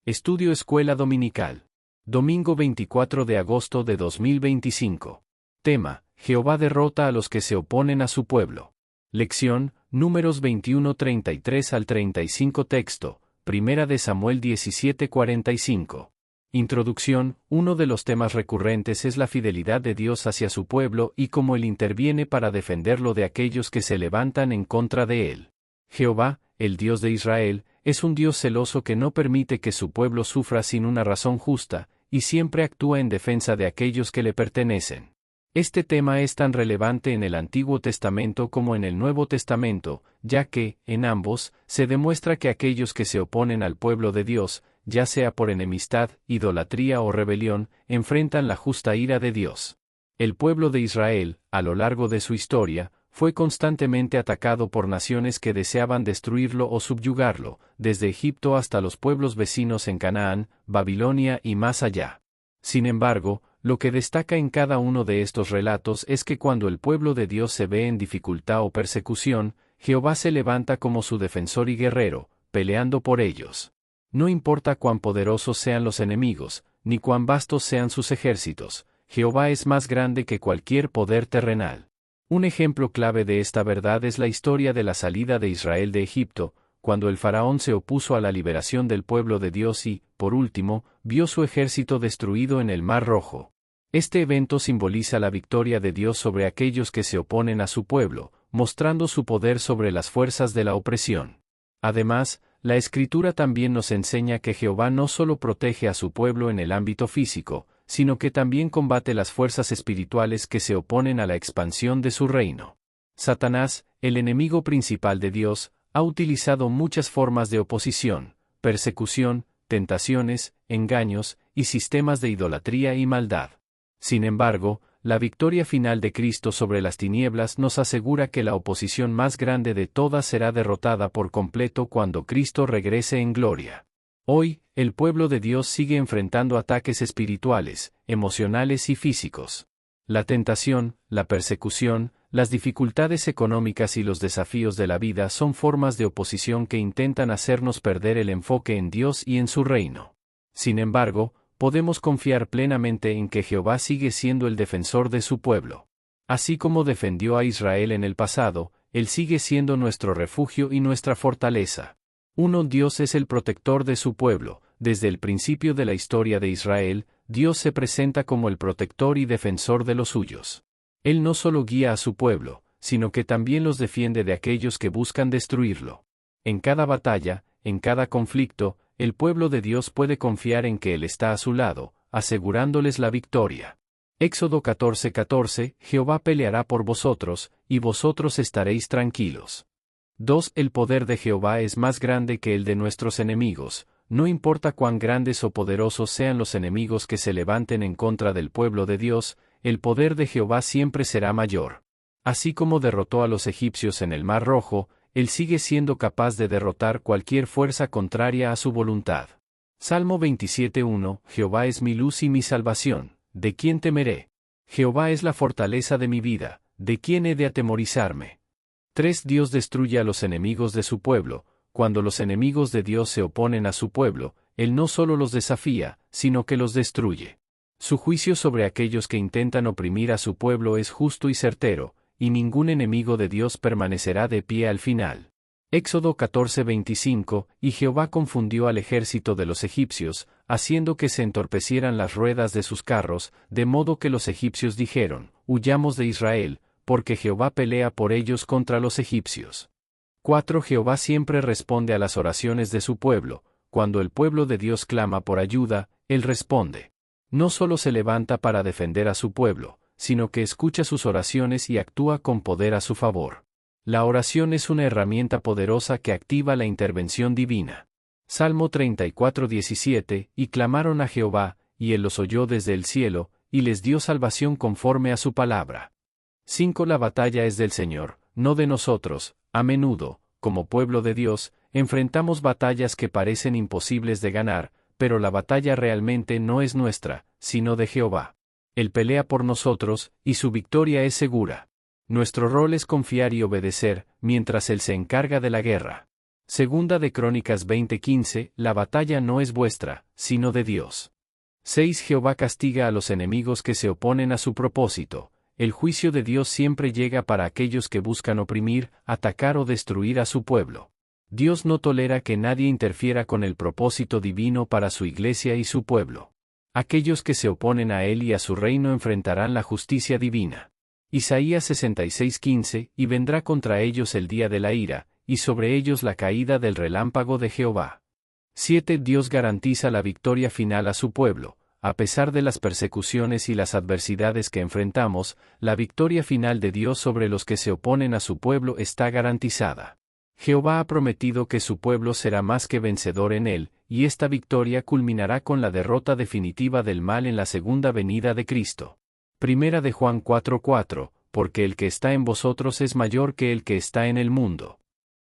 Estudio Escuela Dominical. Domingo 24 de agosto de 2025. Tema: Jehová derrota a los que se oponen a su pueblo. Lección: Números 21:33 al 35. Texto: Primera de Samuel 17:45. Introducción: Uno de los temas recurrentes es la fidelidad de Dios hacia su pueblo y cómo Él interviene para defenderlo de aquellos que se levantan en contra de Él. Jehová, el Dios de Israel, es un Dios celoso que no permite que su pueblo sufra sin una razón justa, y siempre actúa en defensa de aquellos que le pertenecen. Este tema es tan relevante en el Antiguo Testamento como en el Nuevo Testamento, ya que, en ambos, se demuestra que aquellos que se oponen al pueblo de Dios, ya sea por enemistad, idolatría o rebelión, enfrentan la justa ira de Dios. El pueblo de Israel, a lo largo de su historia, fue constantemente atacado por naciones que deseaban destruirlo o subyugarlo, desde Egipto hasta los pueblos vecinos en Canaán, Babilonia y más allá. Sin embargo, lo que destaca en cada uno de estos relatos es que cuando el pueblo de Dios se ve en dificultad o persecución, Jehová se levanta como su defensor y guerrero, peleando por ellos. No importa cuán poderosos sean los enemigos, ni cuán vastos sean sus ejércitos, Jehová es más grande que cualquier poder terrenal. Un ejemplo clave de esta verdad es la historia de la salida de Israel de Egipto, cuando el faraón se opuso a la liberación del pueblo de Dios y, por último, vio su ejército destruido en el Mar Rojo. Este evento simboliza la victoria de Dios sobre aquellos que se oponen a su pueblo, mostrando su poder sobre las fuerzas de la opresión. Además, la Escritura también nos enseña que Jehová no solo protege a su pueblo en el ámbito físico, sino que también combate las fuerzas espirituales que se oponen a la expansión de su reino. Satanás, el enemigo principal de Dios, ha utilizado muchas formas de oposición, persecución, tentaciones, engaños, y sistemas de idolatría y maldad. Sin embargo, la victoria final de Cristo sobre las tinieblas nos asegura que la oposición más grande de todas será derrotada por completo cuando Cristo regrese en gloria. Hoy, el pueblo de Dios sigue enfrentando ataques espirituales, emocionales y físicos. La tentación, la persecución, las dificultades económicas y los desafíos de la vida son formas de oposición que intentan hacernos perder el enfoque en Dios y en su reino. Sin embargo, podemos confiar plenamente en que Jehová sigue siendo el defensor de su pueblo. Así como defendió a Israel en el pasado, Él sigue siendo nuestro refugio y nuestra fortaleza. Dios es el protector de su pueblo. Desde el principio de la historia de Israel, Dios se presenta como el protector y defensor de los suyos. Él no solo guía a su pueblo, sino que también los defiende de aquellos que buscan destruirlo. En cada batalla, en cada conflicto, el pueblo de Dios puede confiar en que Él está a su lado, asegurándoles la victoria. Éxodo 14:14, Jehová peleará por vosotros, y vosotros estaréis tranquilos. 2. El poder de Jehová es más grande que el de nuestros enemigos. No importa cuán grandes o poderosos sean los enemigos que se levanten en contra del pueblo de Dios, el poder de Jehová siempre será mayor. Así como derrotó a los egipcios en el Mar Rojo, Él sigue siendo capaz de derrotar cualquier fuerza contraria a su voluntad. Salmo 27:1, Jehová es mi luz y mi salvación, ¿de quién temeré? Jehová es la fortaleza de mi vida, ¿de quién he de atemorizarme? 3. Dios destruye a los enemigos de su pueblo. Cuando los enemigos de Dios se oponen a su pueblo, Él no solo los desafía, sino que los destruye. Su juicio sobre aquellos que intentan oprimir a su pueblo es justo y certero, y ningún enemigo de Dios permanecerá de pie al final. Éxodo 14:25, y Jehová confundió al ejército de los egipcios, haciendo que se entorpecieran las ruedas de sus carros, de modo que los egipcios dijeron, huyamos de Israel, porque Jehová pelea por ellos contra los egipcios. 4. Jehová siempre responde a las oraciones de su pueblo. Cuando el pueblo de Dios clama por ayuda, Él responde. No solo se levanta para defender a su pueblo, sino que escucha sus oraciones y actúa con poder a su favor. La oración es una herramienta poderosa que activa la intervención divina. Salmo 34:17, y clamaron a Jehová, y Él los oyó desde el cielo, y les dio salvación conforme a su palabra. 5. La batalla es del Señor, no de nosotros. A menudo, como pueblo de Dios, enfrentamos batallas que parecen imposibles de ganar, pero la batalla realmente no es nuestra, sino de Jehová. Él pelea por nosotros, y su victoria es segura. Nuestro rol es confiar y obedecer, mientras Él se encarga de la guerra. Segunda de Crónicas 20:15, la batalla no es vuestra, sino de Dios. 6. Jehová castiga a los enemigos que se oponen a su propósito. El juicio de Dios siempre llega para aquellos que buscan oprimir, atacar o destruir a su pueblo. Dios no tolera que nadie interfiera con el propósito divino para su iglesia y su pueblo. Aquellos que se oponen a él y a su reino enfrentarán la justicia divina. Isaías 66:15, y vendrá contra ellos el día de la ira, y sobre ellos la caída del relámpago de Jehová. 7. Dios garantiza la victoria final a su pueblo. A pesar de las persecuciones y las adversidades que enfrentamos, la victoria final de Dios sobre los que se oponen a su pueblo está garantizada. Jehová ha prometido que su pueblo será más que vencedor en él, y esta victoria culminará con la derrota definitiva del mal en la segunda venida de Cristo. Primera de Juan 4:4, porque el que está en vosotros es mayor que el que está en el mundo.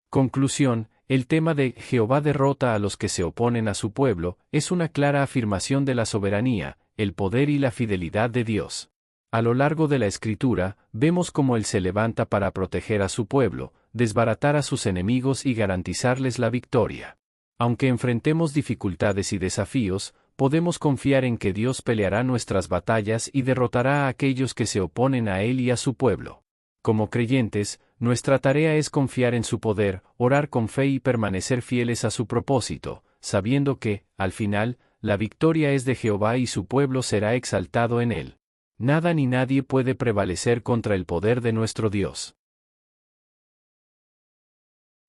Conclusión. El tema de Jehová derrota a los que se oponen a su pueblo es una clara afirmación de la soberanía, el poder y la fidelidad de Dios. A lo largo de la Escritura, vemos cómo Él se levanta para proteger a su pueblo, desbaratar a sus enemigos y garantizarles la victoria. Aunque enfrentemos dificultades y desafíos, podemos confiar en que Dios peleará nuestras batallas y derrotará a aquellos que se oponen a Él y a su pueblo. Como creyentes, nuestra tarea es confiar en su poder, orar con fe y permanecer fieles a su propósito, sabiendo que, al final, la victoria es de Jehová y su pueblo será exaltado en él. Nada ni nadie puede prevalecer contra el poder de nuestro Dios.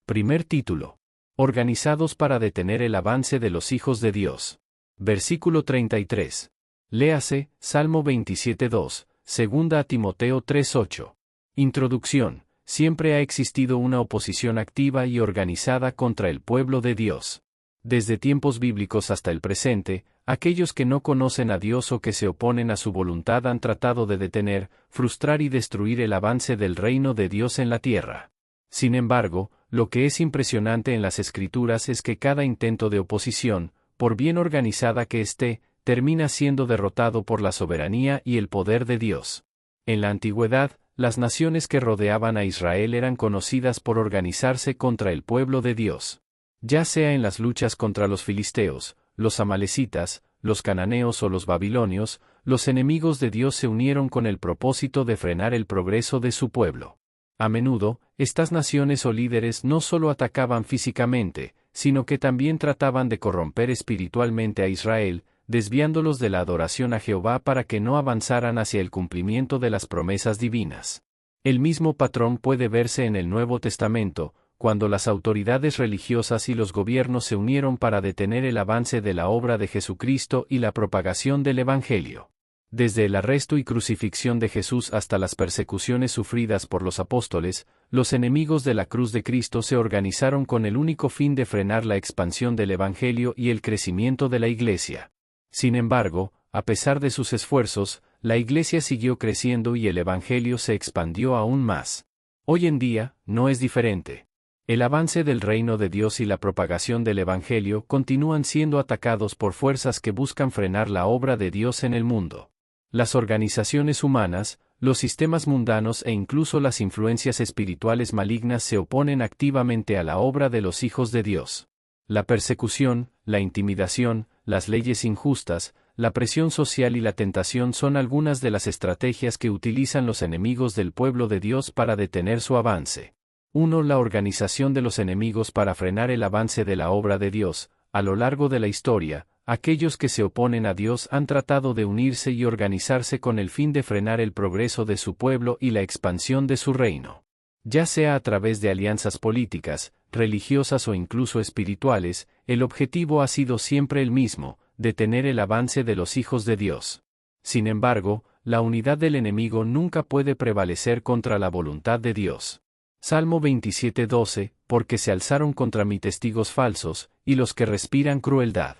Primer título. Organizados para detener el avance de los hijos de Dios. Versículo 33. Léase, Salmo 27:2, 2 Timoteo 3:8. Introducción. Siempre ha existido una oposición activa y organizada contra el pueblo de Dios. Desde tiempos bíblicos hasta el presente, aquellos que no conocen a Dios o que se oponen a su voluntad han tratado de detener, frustrar y destruir el avance del reino de Dios en la tierra. Sin embargo, lo que es impresionante en las Escrituras es que cada intento de oposición, por bien organizada que esté, termina siendo derrotado por la soberanía y el poder de Dios. En la antigüedad, las naciones que rodeaban a Israel eran conocidas por organizarse contra el pueblo de Dios. Ya sea en las luchas contra los filisteos, los amalecitas, los cananeos o los babilonios, los enemigos de Dios se unieron con el propósito de frenar el progreso de su pueblo. A menudo, estas naciones o líderes no solo atacaban físicamente, sino que también trataban de corromper espiritualmente a Israel, desviándolos de la adoración a Jehová para que no avanzaran hacia el cumplimiento de las promesas divinas. El mismo patrón puede verse en el Nuevo Testamento, cuando las autoridades religiosas y los gobiernos se unieron para detener el avance de la obra de Jesucristo y la propagación del Evangelio. Desde el arresto y crucifixión de Jesús hasta las persecuciones sufridas por los apóstoles, los enemigos de la cruz de Cristo se organizaron con el único fin de frenar la expansión del Evangelio y el crecimiento de la Iglesia. Sin embargo, a pesar de sus esfuerzos, la Iglesia siguió creciendo y el Evangelio se expandió aún más. Hoy en día, no es diferente. El avance del reino de Dios y la propagación del Evangelio continúan siendo atacados por fuerzas que buscan frenar la obra de Dios en el mundo. Las organizaciones humanas, los sistemas mundanos e incluso las influencias espirituales malignas se oponen activamente a la obra de los hijos de Dios. La persecución, la intimidación, las leyes injustas, la presión social y la tentación son algunas de las estrategias que utilizan los enemigos del pueblo de Dios para detener su avance. 1. La organización de los enemigos para frenar el avance de la obra de Dios. A lo largo de la historia, aquellos que se oponen a Dios han tratado de unirse y organizarse con el fin de frenar el progreso de su pueblo y la expansión de su reino. Ya sea a través de alianzas políticas, religiosas o incluso espirituales, el objetivo ha sido siempre el mismo: detener el avance de los hijos de Dios. Sin embargo, la unidad del enemigo nunca puede prevalecer contra la voluntad de Dios. Salmo 27:12, porque se alzaron contra mí testigos falsos, y los que respiran crueldad.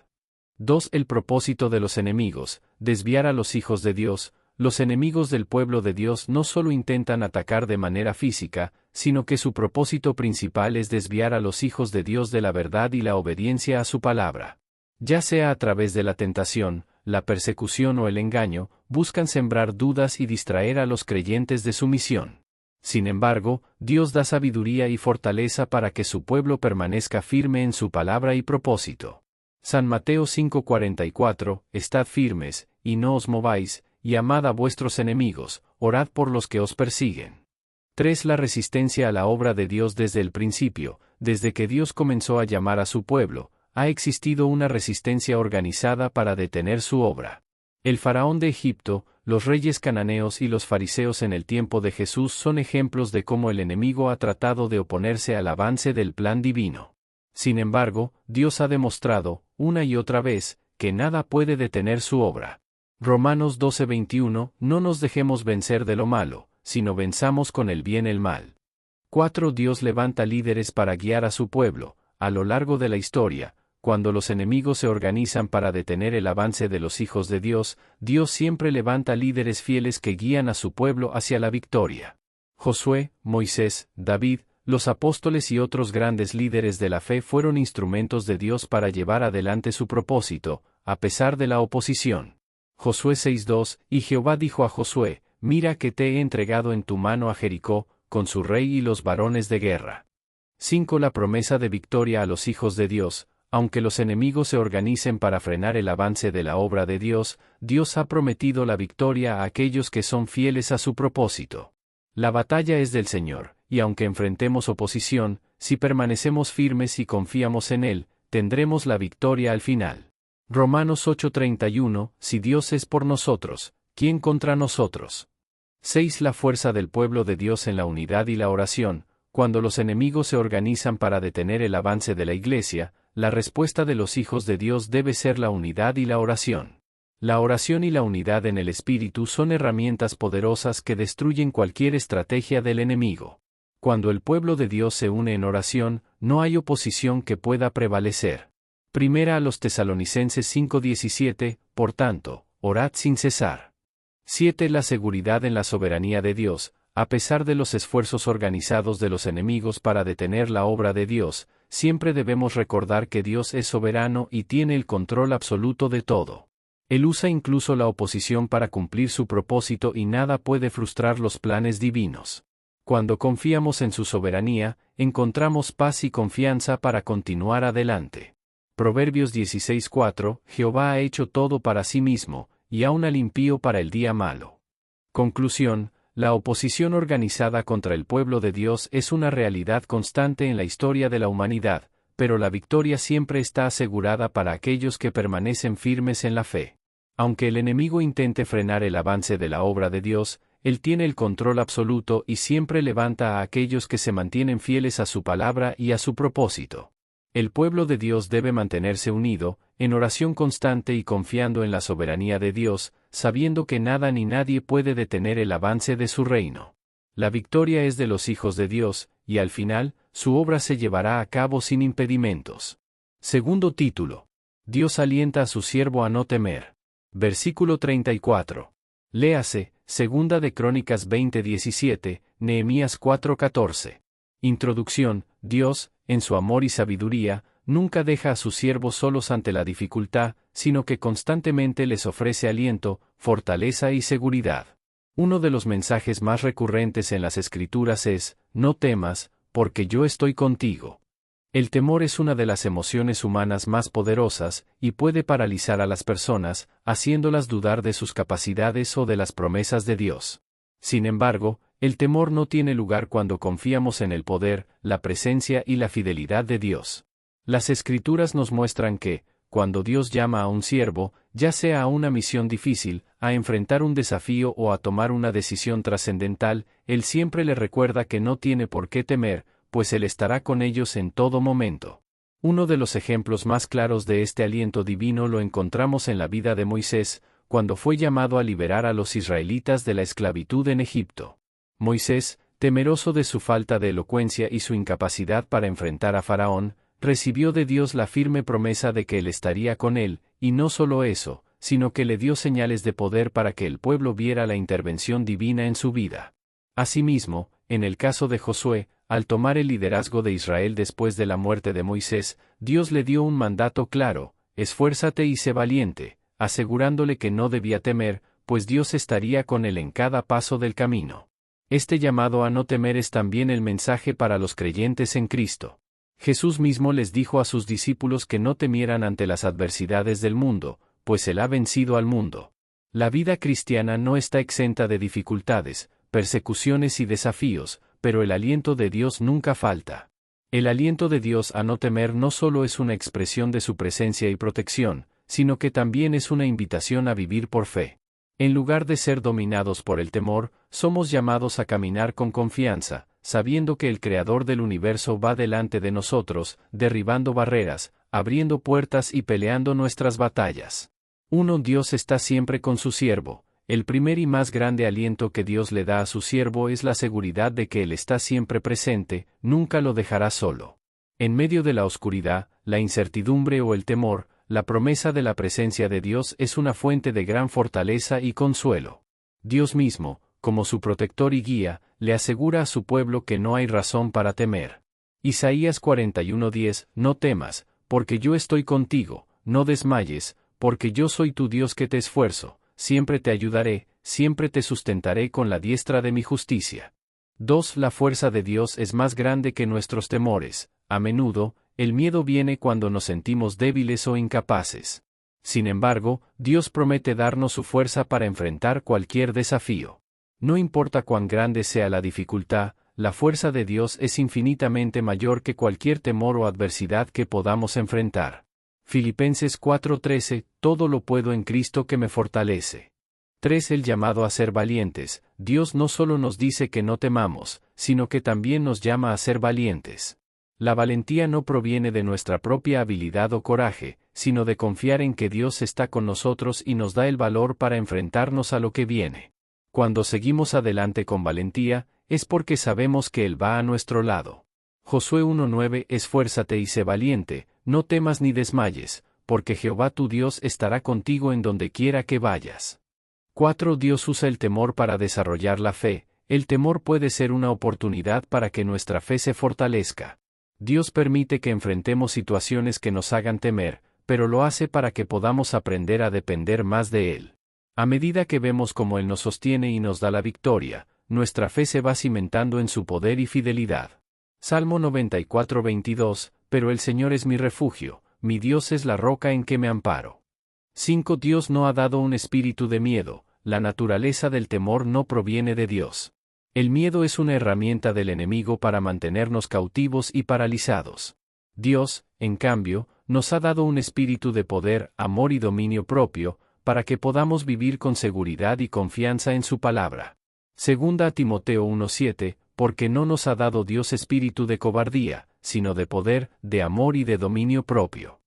2. El propósito de los enemigos: desviar a los hijos de Dios. Los enemigos del pueblo de Dios no solo intentan atacar de manera física, sino que su propósito principal es desviar a los hijos de Dios de la verdad y la obediencia a su palabra. Ya sea a través de la tentación, la persecución o el engaño, buscan sembrar dudas y distraer a los creyentes de su misión. Sin embargo, Dios da sabiduría y fortaleza para que su pueblo permanezca firme en su palabra y propósito. San Mateo 5:44, Estad firmes, y no os mováis, y amad a vuestros enemigos, orad por los que os persiguen. 3. La resistencia a la obra de Dios desde el principio, desde que Dios comenzó a llamar a su pueblo, ha existido una resistencia organizada para detener su obra. El faraón de Egipto, los reyes cananeos y los fariseos en el tiempo de Jesús son ejemplos de cómo el enemigo ha tratado de oponerse al avance del plan divino. Sin embargo, Dios ha demostrado, una y otra vez, que nada puede detener su obra. Romanos 12:21, no nos dejemos vencer de lo malo, sino venzamos con el bien el mal. 4. Dios levanta líderes para guiar a su pueblo. A lo largo de la historia, cuando los enemigos se organizan para detener el avance de los hijos de Dios, Dios siempre levanta líderes fieles que guían a su pueblo hacia la victoria. Josué, Moisés, David, los apóstoles y otros grandes líderes de la fe fueron instrumentos de Dios para llevar adelante su propósito, a pesar de la oposición. Josué 6:2, y Jehová dijo a Josué, mira que te he entregado en tu mano a Jericó, con su rey y los varones de guerra. 5. La promesa de victoria a los hijos de Dios. Aunque los enemigos se organicen para frenar el avance de la obra de Dios, Dios ha prometido la victoria a aquellos que son fieles a su propósito. La batalla es del Señor, y aunque enfrentemos oposición, si permanecemos firmes y confiamos en Él, tendremos la victoria al final. Romanos 8:31, si Dios es por nosotros, ¿quién contra nosotros? 6. La fuerza del pueblo de Dios en la unidad y la oración. Cuando los enemigos se organizan para detener el avance de la Iglesia, la respuesta de los hijos de Dios debe ser la unidad y la oración. La oración y la unidad en el Espíritu son herramientas poderosas que destruyen cualquier estrategia del enemigo. Cuando el pueblo de Dios se une en oración, no hay oposición que pueda prevalecer. Primera a los Tesalonicenses 5:17, por tanto, orad sin cesar. 7. La seguridad en la soberanía de Dios. A pesar de los esfuerzos organizados de los enemigos para detener la obra de Dios, siempre debemos recordar que Dios es soberano y tiene el control absoluto de todo. Él usa incluso la oposición para cumplir su propósito y nada puede frustrar los planes divinos. Cuando confiamos en su soberanía, encontramos paz y confianza para continuar adelante. Proverbios 16:4, Jehová ha hecho todo para sí mismo, y aun al impío para el día malo. Conclusión. La oposición organizada contra el pueblo de Dios es una realidad constante en la historia de la humanidad, pero la victoria siempre está asegurada para aquellos que permanecen firmes en la fe. Aunque el enemigo intente frenar el avance de la obra de Dios, Él tiene el control absoluto y siempre levanta a aquellos que se mantienen fieles a su palabra y a su propósito. El pueblo de Dios debe mantenerse unido, en oración constante y confiando en la soberanía de Dios, sabiendo que nada ni nadie puede detener el avance de su reino. La victoria es de los hijos de Dios, y al final, su obra se llevará a cabo sin impedimentos. Segundo título. Dios alienta a su siervo a no temer. Versículo 34. Léase, Segunda de Crónicas 20:17, Nehemías 4:14. Introducción. Dios, en su amor y sabiduría, nunca deja a sus siervos solos ante la dificultad, sino que constantemente les ofrece aliento, fortaleza y seguridad. Uno de los mensajes más recurrentes en las Escrituras es, no temas, porque yo estoy contigo. El temor es una de las emociones humanas más poderosas, y puede paralizar a las personas, haciéndolas dudar de sus capacidades o de las promesas de Dios. Sin embargo, el temor no tiene lugar cuando confiamos en el poder, la presencia y la fidelidad de Dios. Las Escrituras nos muestran que, cuando Dios llama a un siervo, ya sea a una misión difícil, a enfrentar un desafío o a tomar una decisión trascendental, Él siempre le recuerda que no tiene por qué temer, pues Él estará con ellos en todo momento. Uno de los ejemplos más claros de este aliento divino lo encontramos en la vida de Moisés, cuando fue llamado a liberar a los israelitas de la esclavitud en Egipto. Moisés, temeroso de su falta de elocuencia y su incapacidad para enfrentar a Faraón, recibió de Dios la firme promesa de que Él estaría con él, y no solo eso, sino que le dio señales de poder para que el pueblo viera la intervención divina en su vida. Asimismo, en el caso de Josué, al tomar el liderazgo de Israel después de la muerte de Moisés, Dios le dio un mandato claro: esfuérzate y sé valiente, asegurándole que no debía temer, pues Dios estaría con él en cada paso del camino. Este llamado a no temer es también el mensaje para los creyentes en Cristo. Jesús mismo les dijo a sus discípulos que no temieran ante las adversidades del mundo, pues Él ha vencido al mundo. La vida cristiana no está exenta de dificultades, persecuciones y desafíos, pero el aliento de Dios nunca falta. El aliento de Dios a no temer no solo es una expresión de su presencia y protección, sino que también es una invitación a vivir por fe. En lugar de ser dominados por el temor, somos llamados a caminar con confianza, sabiendo que el Creador del universo va delante de nosotros, derribando barreras, abriendo puertas y peleando nuestras batallas. Dios está siempre con su siervo. El primer y más grande aliento que Dios le da a su siervo es la seguridad de que Él está siempre presente, nunca lo dejará solo. En medio de la oscuridad, la incertidumbre o el temor, la promesa de la presencia de Dios es una fuente de gran fortaleza y consuelo. Dios mismo, como su protector y guía, le asegura a su pueblo que no hay razón para temer. Isaías 41:10, no temas, porque yo estoy contigo, no desmayes, porque yo soy tu Dios que te esfuerzo, siempre te ayudaré, siempre te sustentaré con la diestra de mi justicia. 2. La fuerza de Dios es más grande que nuestros temores. A menudo, el miedo viene cuando nos sentimos débiles o incapaces. Sin embargo, Dios promete darnos su fuerza para enfrentar cualquier desafío. No importa cuán grande sea la dificultad, la fuerza de Dios es infinitamente mayor que cualquier temor o adversidad que podamos enfrentar. Filipenses 4:13, todo lo puedo en Cristo que me fortalece. 3. El llamado a ser valientes. Dios no solo nos dice que no temamos, sino que también nos llama a ser valientes. La valentía no proviene de nuestra propia habilidad o coraje, sino de confiar en que Dios está con nosotros y nos da el valor para enfrentarnos a lo que viene. Cuando seguimos adelante con valentía, es porque sabemos que Él va a nuestro lado. Josué 1:9, esfuérzate y sé valiente, no temas ni desmayes, porque Jehová tu Dios estará contigo en donde quiera que vayas. 4. Dios usa el temor para desarrollar la fe. El temor puede ser una oportunidad para que nuestra fe se fortalezca. Dios permite que enfrentemos situaciones que nos hagan temer, pero lo hace para que podamos aprender a depender más de Él. A medida que vemos cómo Él nos sostiene y nos da la victoria, nuestra fe se va cimentando en su poder y fidelidad. Salmo 94:22, pero el Señor es mi refugio, mi Dios es la roca en que me amparo. 5. Dios no ha dado un espíritu de miedo, la naturaleza del temor no proviene de Dios. El miedo es una herramienta del enemigo para mantenernos cautivos y paralizados. Dios, en cambio, nos ha dado un espíritu de poder, amor y dominio propio, para que podamos vivir con seguridad y confianza en su palabra. 2 Timoteo 1:7, porque no nos ha dado Dios espíritu de cobardía, sino de poder, de amor y de dominio propio.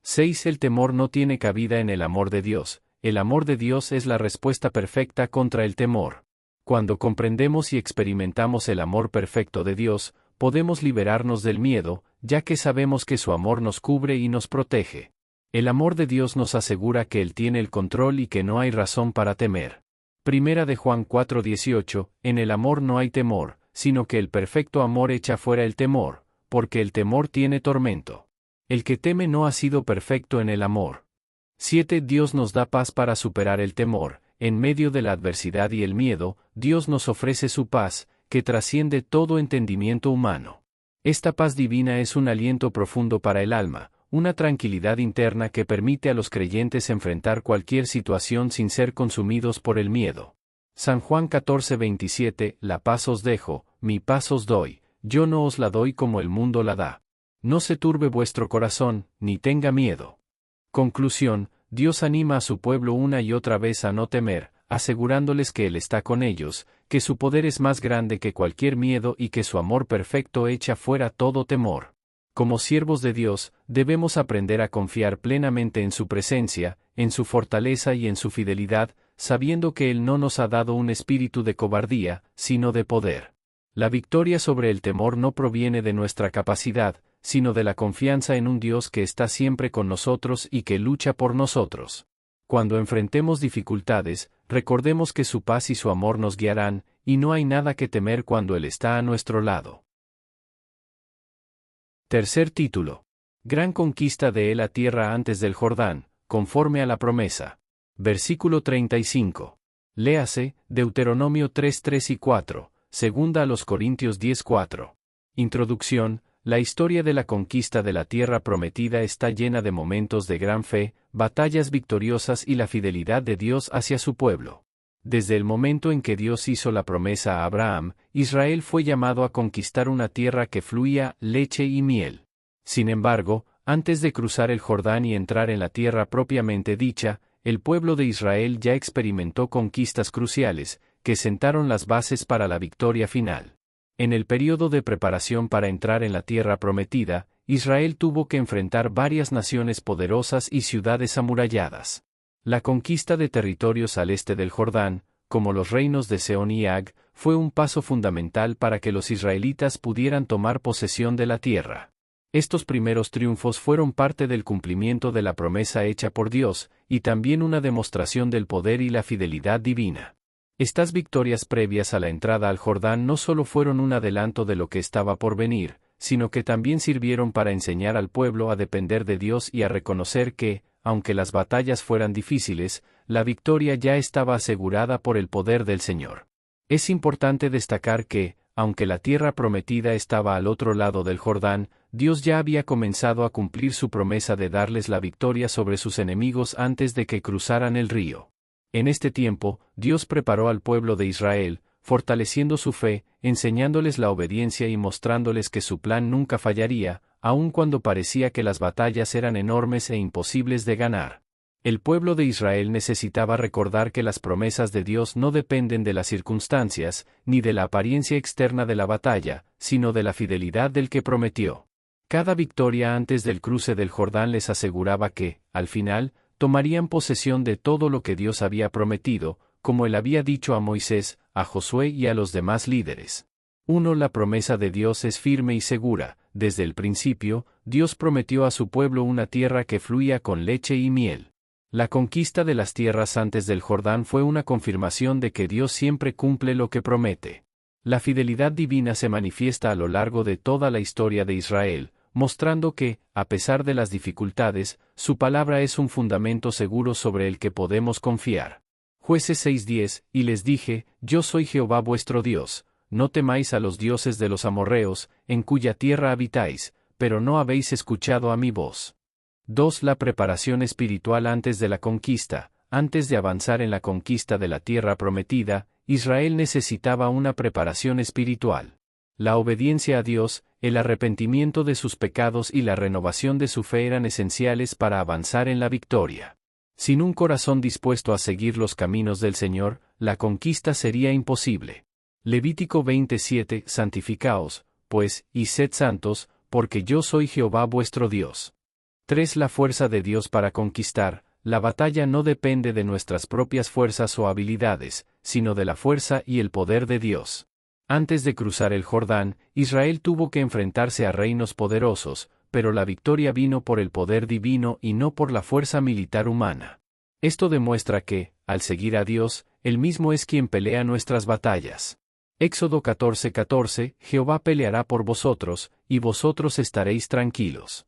6. El temor no tiene cabida en el amor de Dios. El amor de Dios es la respuesta perfecta contra el temor. Cuando comprendemos y experimentamos el amor perfecto de Dios, podemos liberarnos del miedo, ya que sabemos que su amor nos cubre y nos protege. El amor de Dios nos asegura que Él tiene el control y que no hay razón para temer. Primera de Juan 4:18, en el amor no hay temor, sino que el perfecto amor echa fuera el temor, porque el temor tiene tormento. El que teme no ha sido perfecto en el amor. 7. Dios nos da paz para superar el temor. En medio de la adversidad y el miedo, Dios nos ofrece su paz, que trasciende todo entendimiento humano. Esta paz divina es un aliento profundo para el alma, una tranquilidad interna que permite a los creyentes enfrentar cualquier situación sin ser consumidos por el miedo. San Juan 14:27, la paz os dejo, mi paz os doy, yo no os la doy como el mundo la da. No se turbe vuestro corazón, ni tenga miedo. Conclusión, Dios anima a su pueblo una y otra vez a no temer, asegurándoles que Él está con ellos, que su poder es más grande que cualquier miedo y que su amor perfecto echa fuera todo temor. Como siervos de Dios, debemos aprender a confiar plenamente en su presencia, en su fortaleza y en su fidelidad, sabiendo que Él no nos ha dado un espíritu de cobardía, sino de poder. La victoria sobre el temor no proviene de nuestra capacidad, sino de la confianza en un Dios que está siempre con nosotros y que lucha por nosotros. Cuando enfrentemos dificultades, recordemos que su paz y su amor nos guiarán, y no hay nada que temer cuando Él está a nuestro lado. Tercer título. Gran conquista de Él a tierra antes del Jordán, conforme a la promesa. Versículo 35. Léase, Deuteronomio 3:3 y 4. segunda a los Corintios 10:4. Introducción. La historia de la conquista de la tierra prometida está llena de momentos de gran fe, batallas victoriosas y la fidelidad de Dios hacia su pueblo. Desde el momento en que Dios hizo la promesa a Abraham, Israel fue llamado a conquistar una tierra que fluía leche y miel. Sin embargo, antes de cruzar el Jordán y entrar en la tierra propiamente dicha, el pueblo de Israel ya experimentó conquistas cruciales, que sentaron las bases para la victoria final. En el período de preparación para entrar en la tierra prometida, Israel tuvo que enfrentar varias naciones poderosas y ciudades amuralladas. La conquista de territorios al este del Jordán, como los reinos de Sehón y Ag, fue un paso fundamental para que los israelitas pudieran tomar posesión de la tierra. Estos primeros triunfos fueron parte del cumplimiento de la promesa hecha por Dios, y también una demostración del poder y la fidelidad divina. Estas victorias previas a la entrada al Jordán no solo fueron un adelanto de lo que estaba por venir, sino que también sirvieron para enseñar al pueblo a depender de Dios y a reconocer que, aunque las batallas fueran difíciles, la victoria ya estaba asegurada por el poder del Señor. Es importante destacar que, aunque la tierra prometida estaba al otro lado del Jordán, Dios ya había comenzado a cumplir su promesa de darles la victoria sobre sus enemigos antes de que cruzaran el río. En este tiempo, Dios preparó al pueblo de Israel, fortaleciendo su fe, enseñándoles la obediencia y mostrándoles que su plan nunca fallaría, aun cuando parecía que las batallas eran enormes e imposibles de ganar. El pueblo de Israel necesitaba recordar que las promesas de Dios no dependen de las circunstancias, ni de la apariencia externa de la batalla, sino de la fidelidad del que prometió. Cada victoria antes del cruce del Jordán les aseguraba que, al final, tomarían posesión de todo lo que Dios había prometido, como él había dicho a Moisés, a Josué y a los demás líderes. 1. La promesa de Dios es firme y segura. Desde el principio, Dios prometió a su pueblo una tierra que fluía con leche y miel. La conquista de las tierras antes del Jordán fue una confirmación de que Dios siempre cumple lo que promete. La fidelidad divina se manifiesta a lo largo de toda la historia de Israel, mostrando que, a pesar de las dificultades, su palabra es un fundamento seguro sobre el que podemos confiar. Jueces 6:10, y les dije, yo soy Jehová vuestro Dios, no temáis a los dioses de los amorreos, en cuya tierra habitáis, pero no habéis escuchado a mi voz. 2. La preparación espiritual antes de la conquista. Antes de avanzar en la conquista de la tierra prometida, Israel necesitaba una preparación espiritual. La obediencia a Dios, el arrepentimiento de sus pecados y la renovación de su fe eran esenciales para avanzar en la victoria. Sin un corazón dispuesto a seguir los caminos del Señor, la conquista sería imposible. Levítico 27, santificaos, pues, y sed santos, porque yo soy Jehová vuestro Dios. 3. La fuerza de Dios para conquistar. La batalla no depende de nuestras propias fuerzas o habilidades, sino de la fuerza y el poder de Dios. Antes de cruzar el Jordán, Israel tuvo que enfrentarse a reinos poderosos, pero la victoria vino por el poder divino y no por la fuerza militar humana. Esto demuestra que, al seguir a Dios, Él mismo es quien pelea nuestras batallas. Éxodo 14:14, Jehová peleará por vosotros, y vosotros estaréis tranquilos.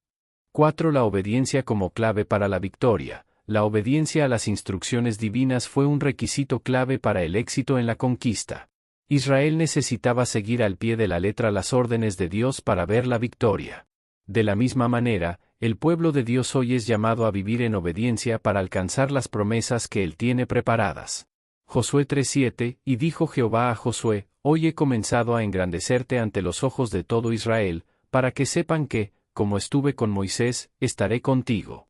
4. La obediencia como clave para la victoria. La obediencia a las instrucciones divinas fue un requisito clave para el éxito en la conquista. Israel necesitaba seguir al pie de la letra las órdenes de Dios para ver la victoria. De la misma manera, el pueblo de Dios hoy es llamado a vivir en obediencia para alcanzar las promesas que Él tiene preparadas. Josué 3:7, y dijo Jehová a Josué, hoy he comenzado a engrandecerte ante los ojos de todo Israel, para que sepan que, como estuve con Moisés, estaré contigo.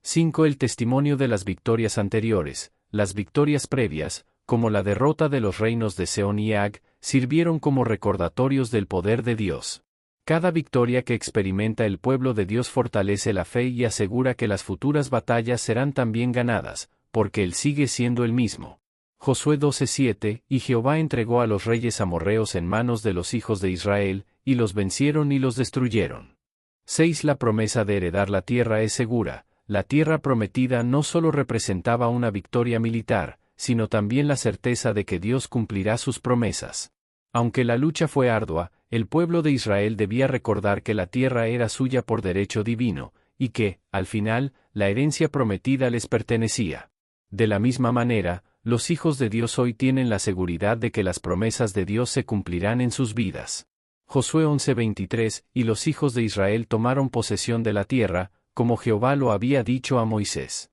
5. El testimonio de las victorias anteriores. Las victorias previas, como la derrota de los reinos de Sehón y Ag, sirvieron como recordatorios del poder de Dios. Cada victoria que experimenta el pueblo de Dios fortalece la fe y asegura que las futuras batallas serán también ganadas, porque Él sigue siendo el mismo. Josué 12:7, y Jehová entregó a los reyes amorreos en manos de los hijos de Israel, y los vencieron y los destruyeron. 6. La promesa de heredar la tierra es segura. La tierra prometida no solo representaba una victoria militar, sino también la certeza de que Dios cumplirá sus promesas. Aunque la lucha fue ardua, el pueblo de Israel debía recordar que la tierra era suya por derecho divino, y que, al final, la herencia prometida les pertenecía. De la misma manera, Los hijos de Dios hoy tienen la seguridad de que las promesas de Dios se cumplirán en sus vidas. Josué 11:23, y los hijos de Israel tomaron posesión de la tierra, como Jehová lo había dicho a Moisés.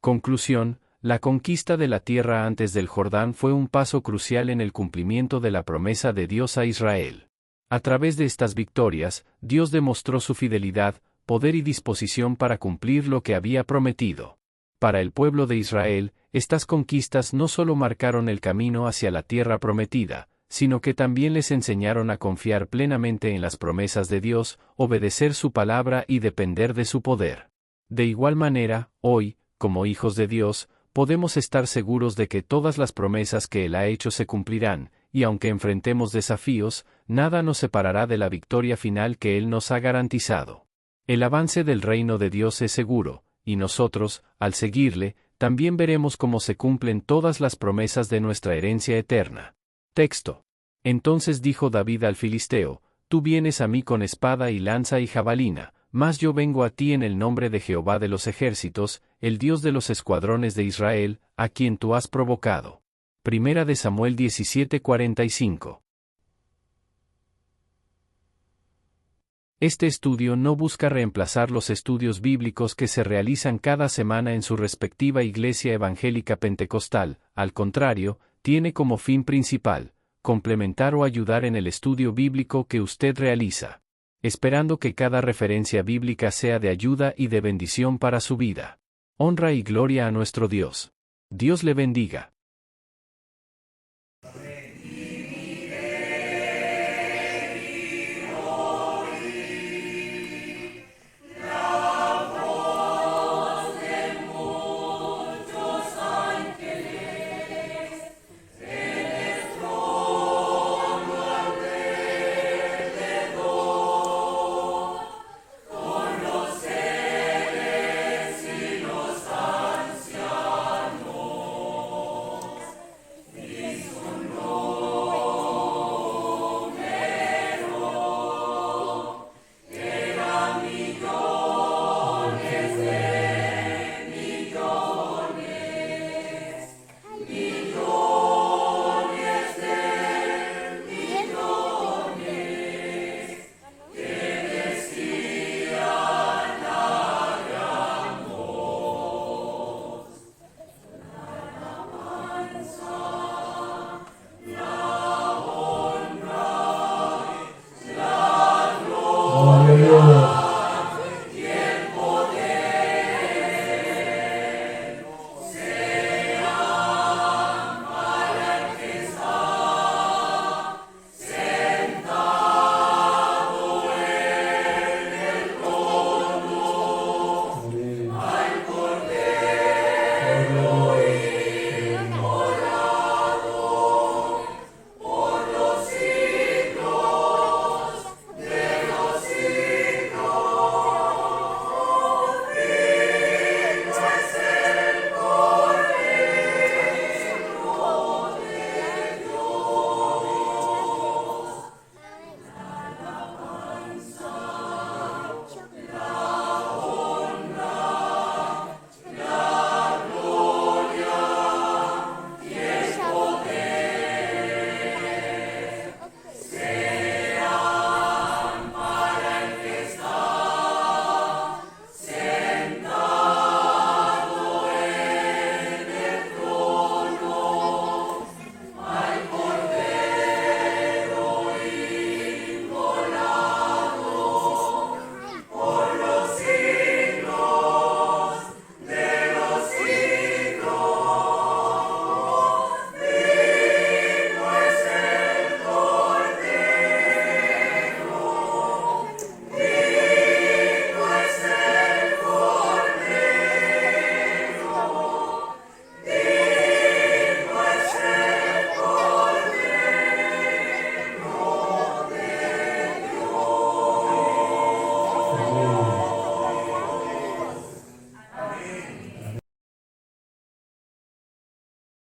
Conclusión: la conquista de la tierra antes del Jordán fue un paso crucial en el cumplimiento de la promesa de Dios a Israel. A través de estas victorias, Dios demostró su fidelidad, poder y disposición para cumplir lo que había prometido. Para el pueblo de Israel, estas conquistas no solo marcaron el camino hacia la tierra prometida, sino que también les enseñaron a confiar plenamente en las promesas de Dios, obedecer su palabra y depender de su poder. De igual manera, hoy, como hijos de Dios, podemos estar seguros de que todas las promesas que Él ha hecho se cumplirán, y aunque enfrentemos desafíos, nada nos separará de la victoria final que Él nos ha garantizado. El avance del reino de Dios es seguro, y nosotros, al seguirle, también veremos cómo se cumplen todas las promesas de nuestra herencia eterna. Texto. Entonces dijo David al filisteo: Tú vienes a mí con espada y lanza y jabalina, mas yo vengo a ti en el nombre de Jehová de los ejércitos, el Dios de los escuadrones de Israel, a quien tú has provocado. Primera de Samuel 17:45. Este estudio no busca reemplazar los estudios bíblicos que se realizan cada semana en su respectiva iglesia evangélica pentecostal, al contrario, tiene como fin principal complementar o ayudar en el estudio bíblico que usted realiza, esperando que cada referencia bíblica sea de ayuda y de bendición para su vida. Honra y gloria a nuestro Dios. Dios le bendiga.